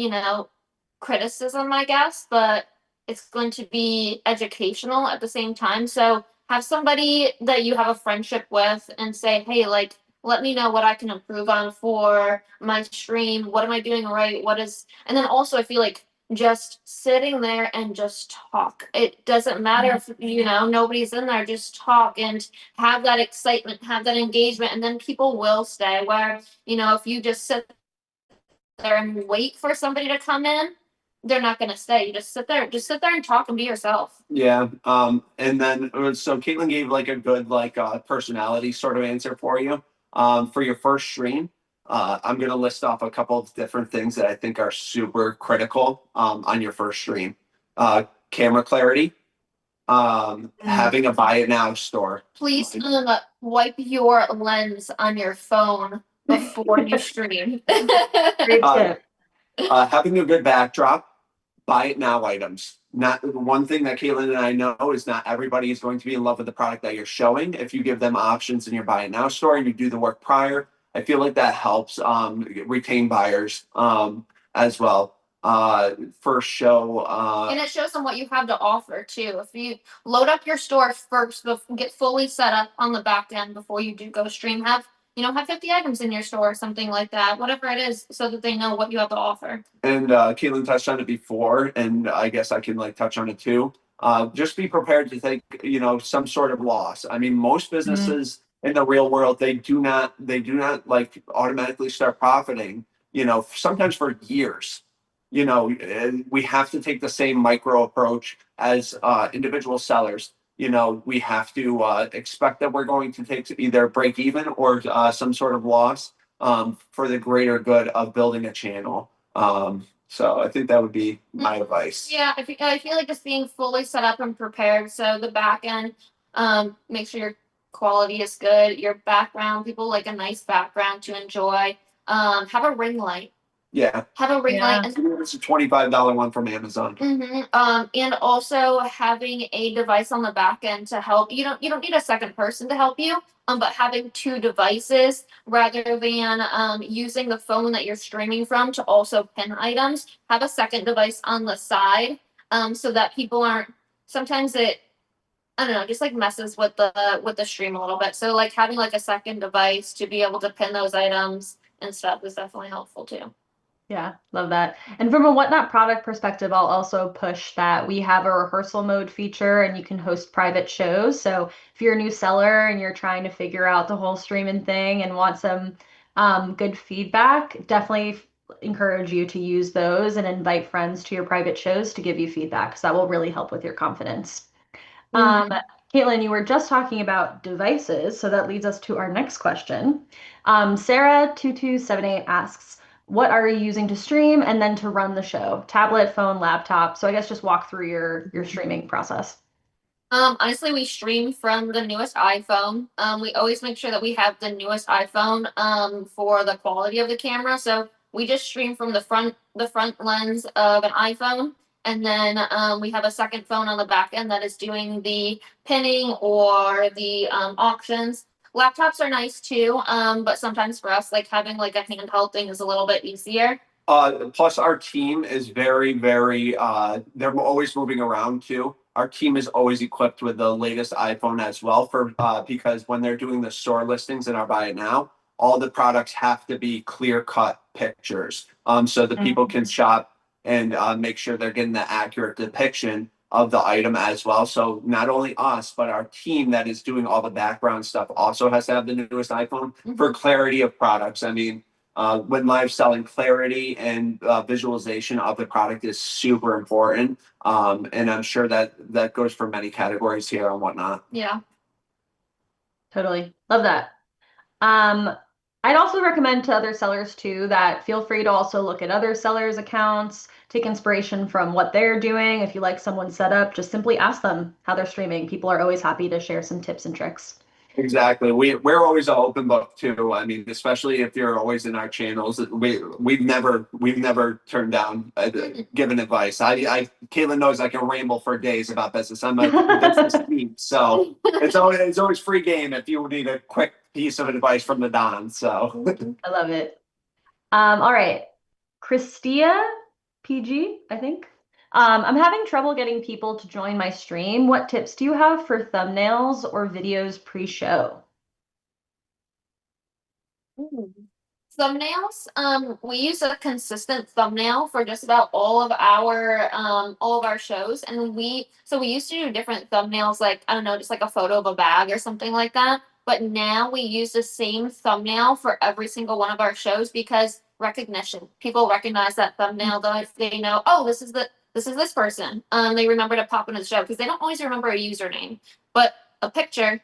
criticism, I guess, but it's going to be educational at the same time. So have somebody that you have a friendship with and say, hey, like, let me know what I can improve on for my stream. What am I doing right? And then also I feel like just sitting there and just talk. It doesn't matter if, nobody's in there, just talk and have that excitement, have that engagement, and then people will stay. Where, if you just sit there and wait for somebody to come in, they're not going to stay. You just sit there and talk and be yourself. Yeah. And then so Caitlin gave like a good like personality sort of answer for you. For your first stream, I'm gonna list off a couple of different things that I think are super critical on your first stream. Camera clarity, having a buy it now store. Please wipe your lens on your phone before you stream. Great tip. Having a good backdrop, buy it now items. Not one thing that Caitlin and I know is not everybody is going to be in love with the product that you're showing. If you give them options in your buy it now store and you do the work prior, I feel like that helps retain buyers as well. First show. And it shows them what you have to offer too. If you load up your store first, get fully set up on the back end before you do go stream, have 50 items in your store or something like that, whatever it is, so that they know what you have to offer. And Caitlin touched on it before, and I guess I can like touch on it too. Just be prepared to take some sort of loss. I mean, most businesses in the real world, they do not like automatically start profiting. Sometimes for years. We have to take the same micro approach as individual sellers. We have to expect that we're going to take either break even or some sort of loss for the greater good of building a channel. So I think that would be my advice. Yeah, I feel like just being fully set up and prepared. So the back end, make sure your quality is good. Your background, people like a nice background to enjoy. Have a ring light. Yeah. Have a ring light. It's a $25 one from Amazon. And also having a device on the back end to help. You don't need a second person to help you. But having 2 devices rather than using the phone that you're streaming from to also pin items. Have a second device on the side, so that people aren't. Sometimes I don't know, just like messes with the stream a little bit. So like having like a second device to be able to pin those items and stuff is definitely helpful too. Yeah, love that. And from a Whatnot product perspective, I'll also push that we have a rehearsal mode feature and you can host private shows. So if you're a new seller and you're trying to figure out the whole streaming thing and want some good feedback, definitely encourage you to use those and invite friends to your private shows to give you feedback because that will really help with your confidence. Caitlin, you were just talking about devices, so that leads us to our next question. Sarah2278 asks, what are you using to stream and then to run the show? Tablet, phone, laptop. So I guess just walk through your streaming process. Honestly, we stream from the newest iPhone. We always make sure that we have the newest iPhone for the quality of the camera. So we just stream from the front lens of an iPhone, And then we have a second phone on the back end that is doing the pinning or the auctions. Laptops are nice too, but sometimes for us, like having like a handheld thing is a little bit easier. Plus our team is very, they're always moving around too. Our team is always equipped with the latest iPhone as well for because when they're doing the store listings in our Buy It Now, all the products have to be clear cut pictures. So the people can shop and make sure they're getting the accurate depiction of the item as well. So not only us, but our team that is doing all the background stuff also has to have the newest iPhone for clarity of products. I mean, when live selling, clarity and visualization of the product is super important. And I'm sure that goes for many categories here and whatnot. Yeah. Totally. Love that. I'd also recommend to other sellers too that feel free to also look at other sellers' accounts, take inspiration from what they're doing. If you like someone's setup, just simply ask them how they're streaming. People are always happy to share some tips and tricks. Exactly. We're always an open book too. I mean, especially if you're always in our channels, we've never turned down given advice. Caitlin knows I can ramble for days about business. I'm a business geek, so it's always free game if you need a quick piece of advice from the Don. So I love it. All right. Christia PG, I think. I'm having trouble getting people to join my stream. What tips do you have for thumbnails or videos pre-show? Thumbnails. We use a consistent thumbnail for just about all of our shows, and we used to do different thumbnails, like I don't know, just like a photo of a bag or something like that. But now we use the same thumbnail for every single one of our shows because recognition. People recognize that thumbnail. They know, oh, this is this person. They remember to pop in the show because they don't always remember a username, but a picture,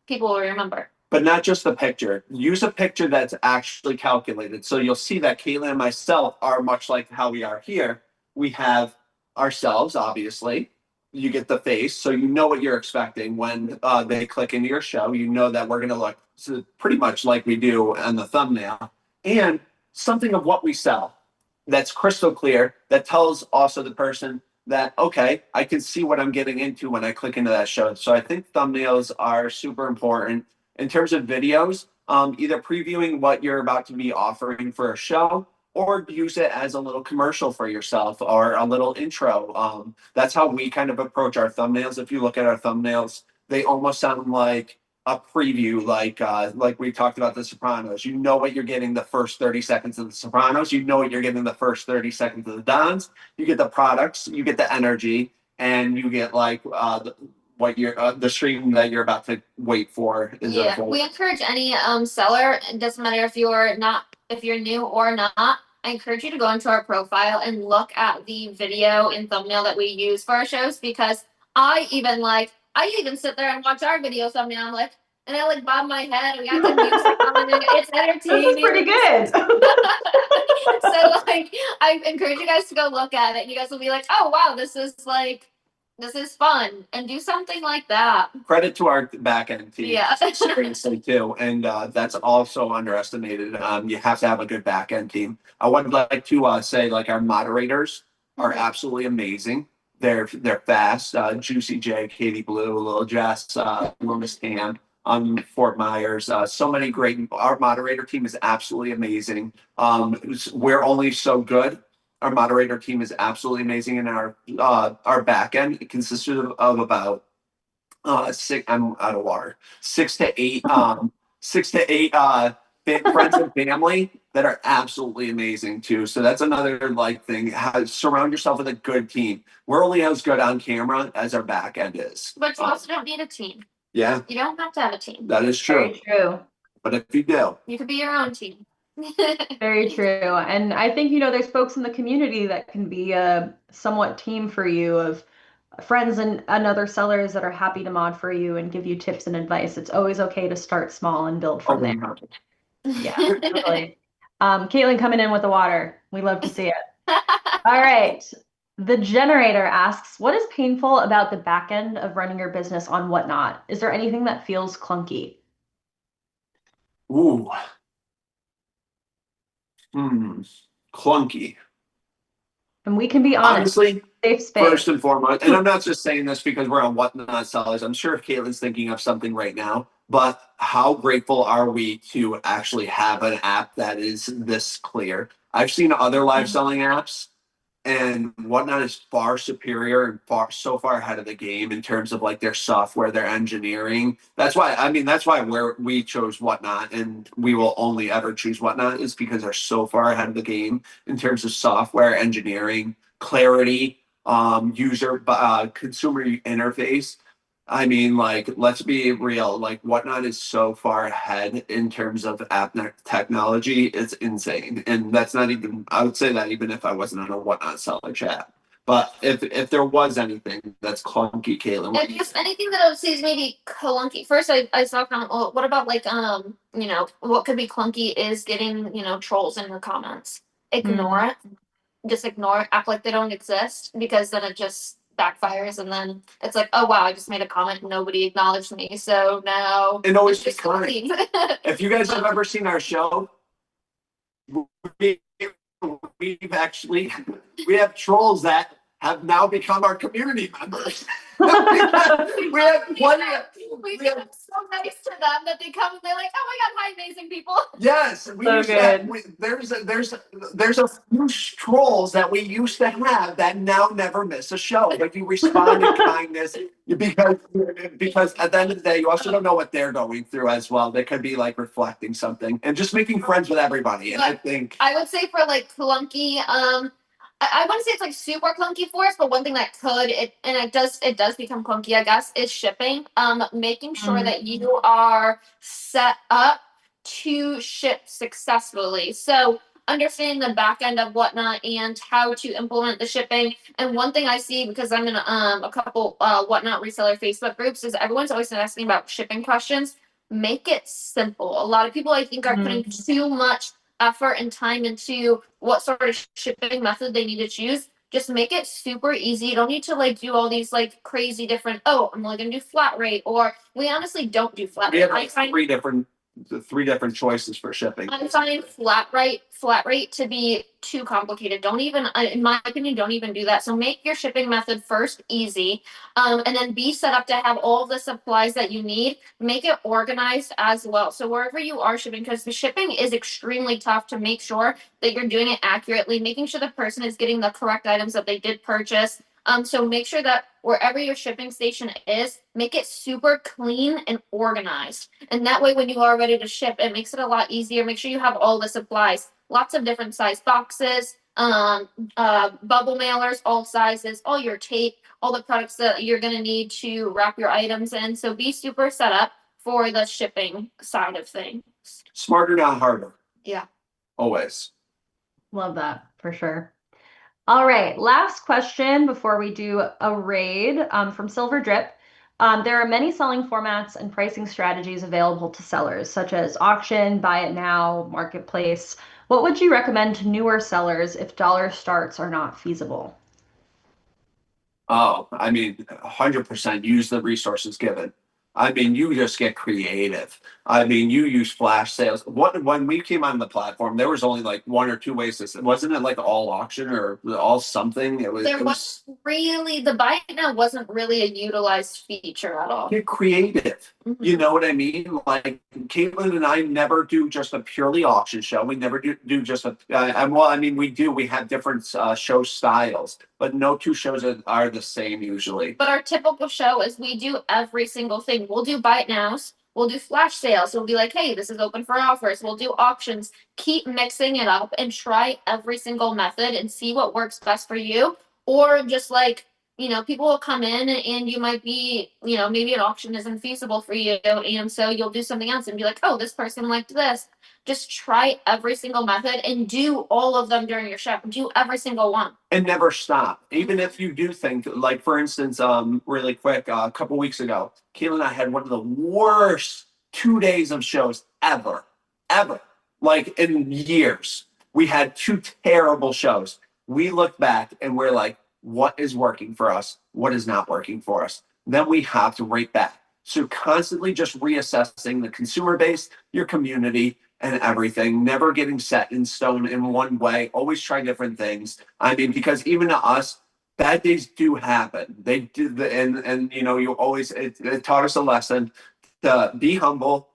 people will remember. but not just the picture. Use a picture that's actually calculated. So you'll see that Caitlin and myself are much like how we are here. We have ourselves, obviously. You get the face, so you know what you're expecting when they click into your show. You know that we're going to look pretty much like we do on the thumbnail, and something of what we sell that's crystal clear that tells also the person that okay, I can see what I'm getting into when I click into that show. So I think thumbnails are super important in terms of videos, either previewing what you're about to be offering for a show or use it as a little commercial for yourself or a little intro. That's how we kind of approach our thumbnails. If you look at our thumbnails, they almost sound like a preview, like we talked about The Sopranos. You know what you're getting the first 30 seconds of The Sopranos. You know what you're getting the first 30 seconds of The Dons. You get the products, you get the energy, and you get like what you're the stream that you're about to wait for is yeah, we encourage any seller. It doesn't matter if you're new or not. I encourage you to go into our profile and look at the video and thumbnail that we use for our shows because I even sit there and watch our video thumbnail. I'm like, and I like bob my head. We got the music on. It's entertaining. This is pretty good. So like, I encourage you guys to go look at it. You guys will be like, oh wow, this is fun, and do something like that. Credit to our back end team. Yeah. Seriously too. And that's also underestimated. You have to have a good back end team. I would like to say like our moderators are absolutely amazing. They're fast. Juicy J, Katie Blue, Lil Jess, Loomis Tam, Fort Myers. So many great. Our moderator team is absolutely amazing. We're only so good. Our moderator team is absolutely amazing, and our back end it consists of about six. I'm out of water. 6 to 8. 6 to 8 friends and family that are absolutely amazing too. So that's another like thing. Surround yourself with a good team. We're only as good on camera as our back end is. But you also don't need a team. Yeah, you don't have to have a team. That is true. Very true. But if you do, you could be your own team. Very true. And I think, there's folks in the community that can be a somewhat team for you of friends and other sellers that are happy to mod for you and give you tips and advice. It's always okay to start small and build from there. Yeah, totally. Caitlin coming in with the water. We love to see it. All right. The generator asks, what is painful about the back end of running your business on Whatnot? Is there anything that feels clunky? Ooh. Clunky. And we can be honest. Honestly, Safe space. first and foremost, and I'm not just saying this because we're on Whatnot Sellers. I'm sure Caitlin's thinking of something right now, but how grateful are we to actually have an app that is this clear? I've seen other live selling apps, and Whatnot is far superior and so far ahead of the game in terms of like their software, their engineering. That's why we chose Whatnot, and we will only ever choose Whatnot, is because they're so far ahead of the game in terms of software engineering, clarity, user consumer interface. I mean, like, let's be real. Like, Whatnot is so far ahead in terms of app technology. It's insane. And that's not even, I would say that even if I wasn't on a Whatnot seller chat. But if there was anything that's clunky, Caitlin, If there's anything that I would say is maybe clunky. First, I saw a comment. Well, what about like what could be clunky is getting trolls in your comments. Ignore it. Just ignore it. Act like they don't exist, because then it just backfires, and then it's like, oh wow, I just made a comment and nobody acknowledged me, so now and always be just kind. leave. If you guys have ever seen our show, we have trolls that have now become our community members. we have plenty of, we feel so nice to them that they come and they're like, oh my god, hi, amazing people. Yes, we So used to there's a few trolls that we used to have that now never miss a show. Like, you respond in kindness because at the end of the day, you also don't know what they're going through as well. They could be like reflecting something and just making friends with everybody. And I think I would say for like clunky, I wouldn't say it's like super clunky for us, but one thing that it does become clunky, I guess, is shipping. Making sure that you are set up to ship successfully. So understanding the back end of Whatnot and how to implement the shipping. And one thing I see, because I'm in a couple Whatnot reseller Facebook groups, is everyone's always asking about shipping questions. Make it simple. A lot of people, I think, are putting too much effort and time into what sort of shipping method they need to choose. Just make it super easy. You don't need to like do all these like crazy different, oh, I'm only gonna do flat rate, or we honestly don't do flat we rate. have like three different choices for shipping. I find flat rate to be too complicated. Don't even, in my opinion, don't even do that. So make your shipping method first easy, and then be set up to have all the supplies that you need. Make it organized as well. So wherever you are shipping, because the shipping is extremely tough, to make sure that you're doing it accurately, making sure the person is getting the correct items that they did purchase. So make sure that wherever your shipping station is, make it super clean and organized. And that way, when you are ready to ship, it makes it a lot easier. Make sure you have all the supplies, lots of different size boxes, bubble mailers, all sizes, all your tape, all the products that you're going to need to wrap your items in. So be super set up for the shipping side of things. Smarter, not harder. Yeah. Always. Love that, for sure. All right, last question before we do a raid from Silver Drip. There are many selling formats and pricing strategies available to sellers, such as auction, buy it now, marketplace. What would you recommend to newer sellers if dollar starts are not feasible? Oh, I mean, 100% use the resources given. I mean, you just get creative. I mean, you use flash sales. When we came on the platform, there was only like one or two ways to. Wasn't it like all auction or all something? There was really, the buy it now wasn't really a utilized feature at all. Get creative. You know what I mean? Like, Caitlin and I never do just a purely auction show. We never do just a. Well, I mean, we do. We have different show styles, but no two shows are the same usually. But our typical show is we do every single thing. We'll do buy it nows. We'll do flash sales. We'll be like, hey, this is open for offers. We'll do auctions. Keep mixing it up and try every single method and see what works best for you. Or just like, people will come in and you might be, maybe an auction isn't feasible for you. And so you'll do something else and be like, oh, this person liked this. Just try every single method and do all of them during your show. Do every single one. And never stop. Even if you do think, like, for instance, really quick, a couple weeks ago, Kayla and I had one of the worst 2 days of shows ever. Like, in years. We had two terrible shows. We look back and we're like, what is working for us? What is not working for us? Then we have to rate back. So constantly just reassessing the consumer base, your community, and everything, never getting set in stone in one way, always try different things. I mean, because even to us, bad days do happen. They do, and you know, you always, it taught us a lesson to be humble,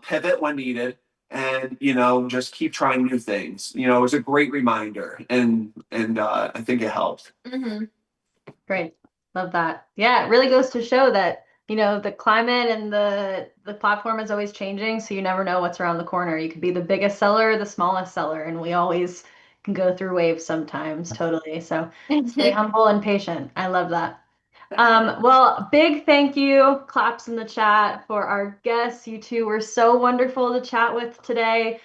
pivot when needed, and you know, just keep trying new things. You know, it was a great reminder, and I think it helped. Mm-hmm. Great. Love that. Yeah, it really goes to show that, you know, the climate and the platform is always changing, so you never know what's around the corner. You could be the biggest seller or the smallest seller, and we always can go through waves sometimes, totally. So stay humble and patient. I love that. Well, big thank you, claps in the chat for our guests. You two were so wonderful to chat with today.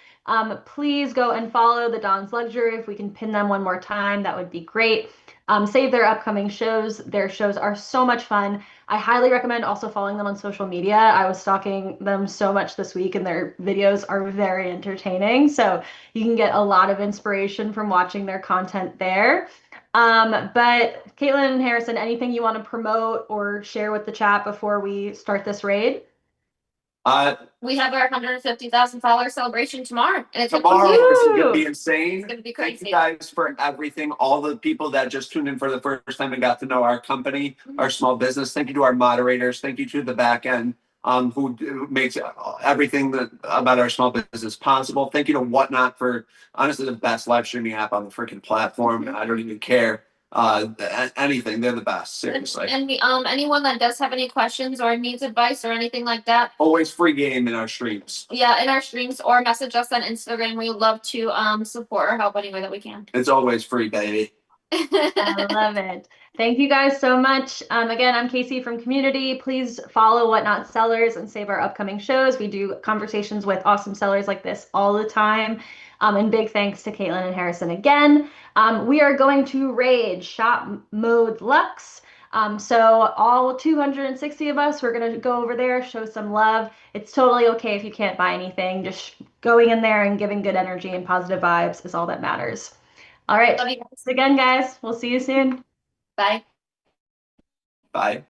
Please go and follow the Don's Luxury. If we can pin them one more time, that would be great. Save their upcoming shows. Their shows are so much fun. I highly recommend also following them on social media. I was stalking them so much this week, and their videos are very entertaining. So you can get a lot of inspiration from watching their content there. But Caitlin and Harrison, anything you want to promote or share with the chat before we start this raid? We have our 150,000 follower celebration tomorrow, and it's Tomorrow, this is gonna be It's insane. gonna be Thank crazy. you guys for everything. All the people that just tuned in for the first time and got to know our company, our small business. Thank you to our moderators. Thank you to the back end, who makes everything about our small business possible. Thank you to Whatnot for honestly the best live streaming app on the freaking platform. I don't even care. Anything, they're the best. Seriously. And anyone that does have any questions or needs advice or anything like that, Always free game in our streams. yeah, in our streams or message us on Instagram. We would love to support or help any way that we can. It's always free, baby. I love it. Thank you guys so much. Again, I'm Casey from Community. Please follow Whatnot Sellers and save our upcoming shows. We do conversations with awesome sellers like this all the time. And big thanks to Caitlin and Harrison again. We are going to raid Shop Mode Lux. So all 260 of us, we're going to go over there, show some love. It's totally okay if you can't buy anything. Just going in there and giving good energy and positive vibes is all that matters. All right. Love you guys. Thanks again, guys. We'll see you soon. Bye. Bye.